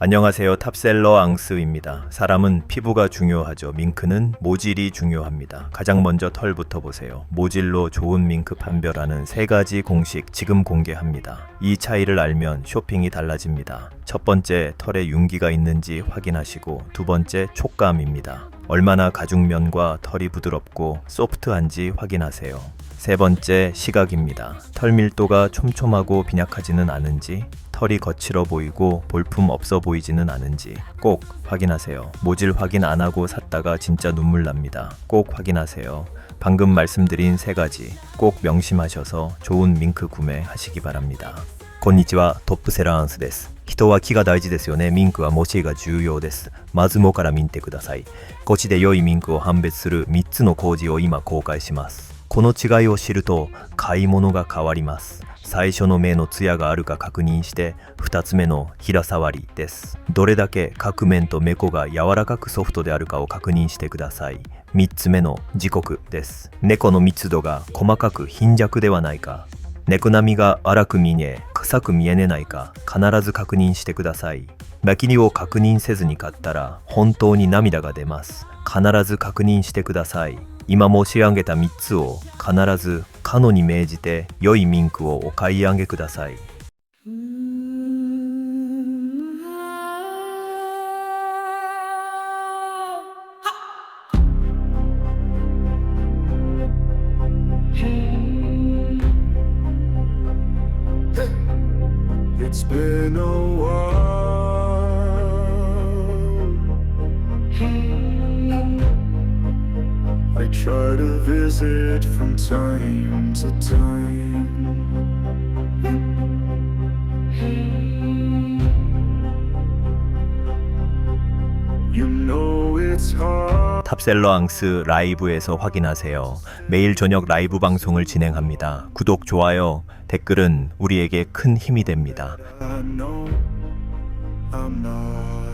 안녕하세요. 탑셀러 앙스입니다. 사람은 피부가 중요하죠. 밍크는 모질이 중요합니다. 가장 먼저 털부터 보세요. 모질로 좋은 밍크 판별하는 3가지 공식 지금 공개합니다. 이 차이를 알면 쇼핑이 달라집니다. 첫 번째, 털에 윤기가 있는지 확인하시고, 두 번째, 촉감입니다. 얼마나 가죽면과 털이 부드럽고 소프트한지 확인하세요. 세 번째, 시각입니다. 털 밀도가 촘촘하고 빈약하지는 않은지, 털이 거칠어 보이고 볼품 없어 보이지는 않은지 꼭 확인하세요. 모질 확인 안 하고 샀다가 진짜 눈물 납니다. 꼭 확인하세요. 방금 말씀드린 3가지 꼭 명심하셔서 좋은 밍크 구매하시기 바랍니다. こんにちは、トップセラーアンスです。人は気が大事ですよね。ミンクは持ちが重要です。まずもから見てください。こっちで良いミンクを判別する3つの工事を今公開します。この違いを知ると買い物が変わります。最初の目のツヤがあるか確認して、2つ目の平触りです。どれだけ角面と目こが柔らかくソフトであるかを確認してください。3つ目の時刻です。猫の密度が細かく貧弱ではないか、猫並みが荒く見え、臭く見えないか必ず確認してください。マキリを確認せずに買ったら本当に涙が出ます。必ず確認してください。今申し上げた3つを必ずカノに命じて良いミンクをお買い上げください。It's been a while. I try to visit from time to time. You know it's hard. 탑셀러 앙스 라이브에서 확인하세요. 매일 저녁 라이브 방송을 진행합니다. 구독, 좋아요, 댓글은 우리에게 큰 힘이 됩니다. I know I'm not